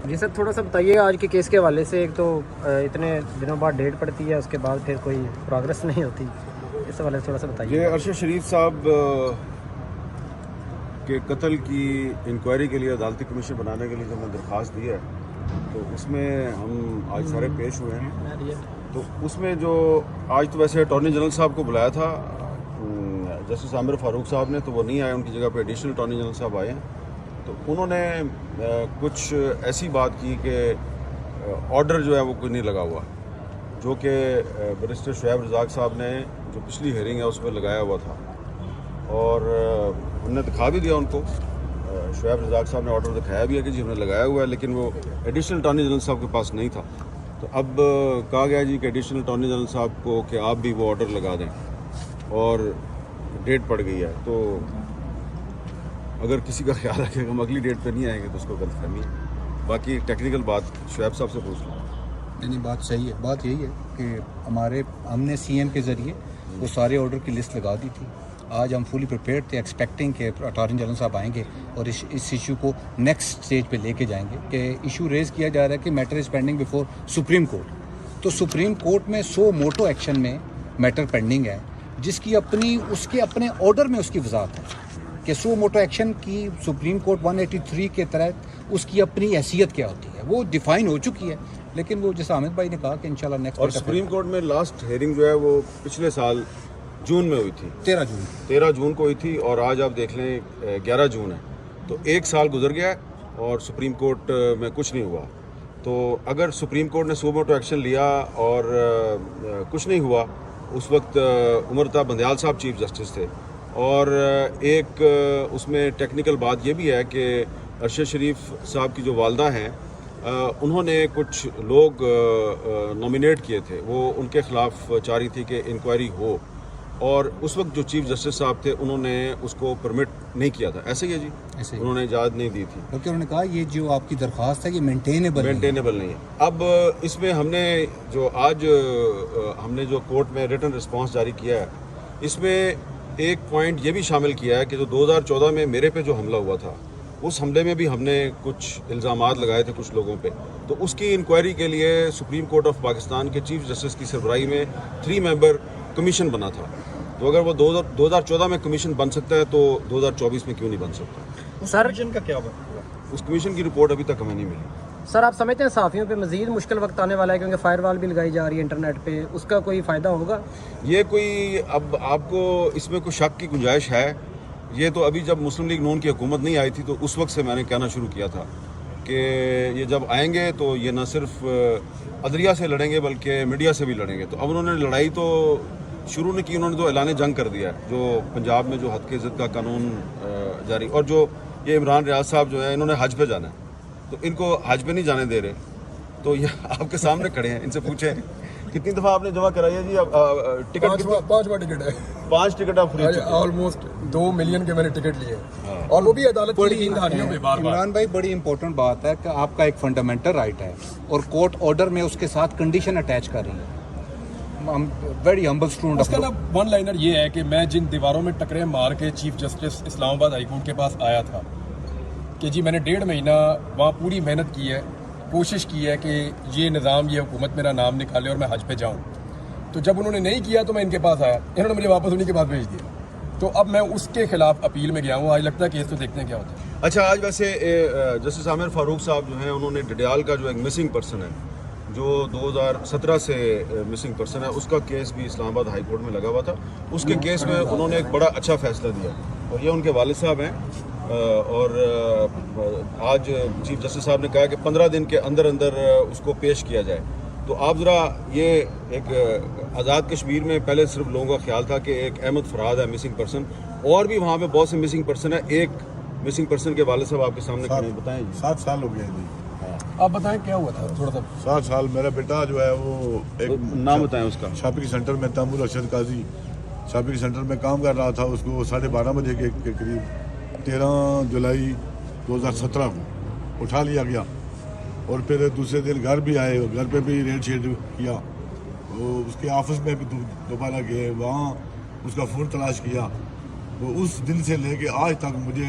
جی سر، تھوڑا سا بتائیے آج کے کیس کے حوالے سے. ایک تو اتنے دنوں بعد ڈیٹ پڑتی ہے، اس کے بعد پھر کوئی پروگرس نہیں ہوتی، اس حوالے سے تھوڑا سا بتائیے. یہ ارشد شریف صاحب کے قتل کی انکوائری کے لیے عدالتی کمیشن بنانے کے لیے جو میں درخواست دی ہے، تو اس میں ہم آج سارے پیش ہوئے ہیں. تو اس میں جو آج تو ویسے اٹارنی جنرل صاحب کو بلایا تھا جسٹس عامر فاروق صاحب نے، تو وہ نہیں آئے، ان کی جگہ پہ ایڈیشنل اٹارنی جنرل صاحب آئے ہیں. تو انہوں نے کچھ ایسی بات کی کہ آرڈر جو ہے وہ کوئی نہیں لگا ہوا، جو کہ بیرسٹر شعیب رزاق صاحب نے جو پچھلی ہیئرنگ ہے اس میں لگایا ہوا تھا، اور ہم نے دکھا بھی دیا ان کو. شعیب رزاق صاحب نے آرڈر دکھایا بھی ہے کہ جی ہم نے لگایا ہوا ہے، لیکن وہ ایڈیشنل اٹارنی جنرل صاحب کے پاس نہیں تھا. تو اب کہا گیا جی کہ ایڈیشنل اٹارنی جنرل صاحب کو کہ آپ بھی وہ آرڈر لگا دیں، اور ڈیٹ پڑ گئی ہے. تو اگر کسی کا خیال رکھے کہ ہم اگلی ڈیٹ پہ نہیں آئیں گے تو اس کو غلط فہمی ہے. باقی ٹیکنیکل بات شعیب صاحب سے پوچھ لوں. نہیں، بات صحیح ہے. بات یہی ہے کہ ہم نے سی ایم کے ذریعے وہ سارے آرڈر کی لسٹ لگا دی تھی. آج ہم فلی پریپیئرڈ تھے، ایکسپیکٹنگ کہ اٹارنی جنرل صاحب آئیں گے اور اس ایشو کو نیکسٹ اسٹیج پہ لے کے جائیں گے. کہ ایشو ریز کیا جا رہا ہے کہ matter is pending before supreme court. تو سپریم کورٹ میں سو موٹو ایکشن میں میٹر پینڈنگ ہے، جس کی اس کے اپنے آرڈر میں اس کی وضاحت ہے کہ سو موٹو ایکشن کی سپریم کورٹ 183 کے تحت اس کی اپنی حیثیت کیا ہوتی ہے، وہ ڈیفائن ہو چکی ہے. لیکن وہ جیسے حامد بھائی نے کہا کہ انشاءاللہ نیکسٹ. اور سپریم کورٹ میں لاسٹ ہیئرنگ جو ہے وہ پچھلے سال جون میں ہوئی تھی، 13 جون کو ہوئی تھی، اور آج آپ دیکھ لیں 11 جون ہے. تو ایک سال گزر گیا ہے اور سپریم کورٹ میں کچھ نہیں ہوا. تو اگر سپریم کورٹ نے سو موٹو ایکشن لیا اور کچھ نہیں ہوا، اس وقت امرتا بندیال صاحب چیف جسٹس تھے. اور ایک اس میں ٹیکنیکل بات یہ بھی ہے کہ ارشد شریف صاحب کی جو والدہ ہیں، انہوں نے کچھ لوگ نامینیٹ کیے تھے، وہ ان کے خلاف چاہ رہی تھی کہ انکوائری ہو، اور اس وقت جو چیف جسٹس صاحب تھے انہوں نے اس کو پرمٹ نہیں کیا تھا. ایسے ہی ہے جی، انہوں نے اجازت نہیں دی تھی، کیونکہ انہوں نے کہا یہ جو آپ کی درخواست ہے یہ مینٹینیبل نہیں ہے. اب اس میں ہم نے جو آج ہم نے جو کورٹ میں ریٹن رسپانس جاری کیا ہے، اس میں ایک پوائنٹ یہ بھی شامل کیا ہے کہ جو 2014 میں میرے پہ جو حملہ ہوا تھا، اس حملے میں بھی ہم نے کچھ الزامات لگائے تھے کچھ لوگوں پہ. تو اس کی انکوائری کے لیے سپریم کورٹ آف پاکستان کے چیف جسٹس کی سربراہی میں 3 ممبر کمیشن بنا تھا. تو اگر وہ 2014 میں کمیشن بن سکتا ہے تو 2024 میں کیوں نہیں بن سکتا؟ سر کمیشن کا کیا ہوا؟ اس کمیشن کی رپورٹ ابھی تک ہمیں نہیں ملی. سر، آپ سمجھتے ہیں صحافیوں پہ مزید مشکل وقت آنے والا ہے، کیونکہ فائر وال بھی لگائی جا رہی ہے انٹرنیٹ پہ، اس کا کوئی فائدہ ہوگا؟ یہ کوئی اب آپ کو اس میں کوئی شک کی گنجائش ہے؟ یہ تو ابھی جب مسلم لیگ نون کی حکومت نہیں آئی تھی تو اس وقت سے میں نے کہنا شروع کیا تھا کہ یہ جب آئیں گے تو یہ نہ صرف عدلیہ سے لڑیں گے بلکہ میڈیا سے بھی لڑیں گے. تو اب انہوں نے لڑائی تو شروع نہیں کی، انہوں نے تو اعلان جنگ کر دیا ہے. جو پنجاب میں جو حد کے ضد کا قانون جاری، اور جو یہ عمران ریاض صاحب جو ہے انہوں نے حج پہ جانا ہے، تو ان کو حج پہ نہیں جانے دے رہے. تو یہ آپ کے سامنے کھڑے ہیں، ان سے پوچھیں کتنی دفعہ آپ نے جمع کرائی ہے جی؟ ٹکٹ 5 ٹکٹ ہے، 5 ٹکٹ آپ خرید چکے ہیں. آلموسٹ 2 ملین کے میں نے ٹکٹ لیے، اور وہ بھی عدالت کی دہانیوں پہ بار بار. عمران بھائی، بڑی امپورٹنٹ بات ہے کہ آپ کا ایک فنڈامنٹل رائٹ ہے اور کورٹ آرڈر میں اس کے ساتھ کنڈیشن اٹیچ کر رہی ہے. Very humble student. اس کا نا ون لائنر یہ ہے کہ میں جن دیواروں میں ٹکرے مار کے چیف جسٹس اسلام آباد ہائی کورٹ کے پاس آیا تھا کہ جی میں نے 1.5 مہینہ وہاں پوری محنت کی ہے، کوشش کی ہے کہ یہ نظام، یہ حکومت میرا نام نکالے اور میں حج پہ جاؤں. تو جب انہوں نے نہیں کیا تو میں ان کے پاس آیا، انہوں نے مجھے واپس انہیں کے پاس بھیج دیا. تو اب میں اس کے خلاف اپیل میں گیا ہوں. آج لگتا ہے کیس تو دیکھتے ہیں کیا ہوتا ہے. اچھا، آج ویسے جسٹس عامر فاروق صاحب جو ہیں انہوں نے ڈڈیال کا جو ایک مسنگ پرسن ہے، جو 2017 سے مسنگ پرسن ہے، اس کا کیس بھی اسلام آباد ہائی کورٹ میں لگا ہوا تھا. اس کے کیس میں انہوں نے ایک بڑا اچھا فیصلہ دیا، اور یہ ان کے والد صاحب ہیں. اور آج چیف جسٹس صاحب نے کہا کہ 15 دن کے اندر اندر اس کو پیش کیا جائے. تو آپ ذرا یہ ایک آزاد کشمیر میں پہلے صرف لوگوں کا خیال تھا کہ ایک احمد فراد ہے مسنگ پرسن، اور بھی وہاں پہ بہت سے مسنگ پرسن ہے. ایک مسنگ پرسن کے والد صاحب آپ کے سامنے کھڑے ہیں، بتائیں جی. 7 سال ہو گئے جی. آپ بتائیں کیا ہوا تھا تھوڑا سا. 7 سال. میرا بیٹا جو ہے وہ ایک نام بتائیں اس کا. شاپنگ سینٹر میں تیمور ارشد قاضی شاپنگ سینٹر میں کام کر رہا تھا. اس کو 12:30 بجے کے قریب 13 جولائی 2017 کو اٹھا لیا گیا، اور پھر دوسرے دن گھر بھی آئے، گھر پہ بھی ریڈ شیڈ کیا. وہ اس کے آفس میں بھی دوبارہ گئے، وہاں اس کا فون تلاش کیا. وہ اس دن سے لے کے آج تک مجھے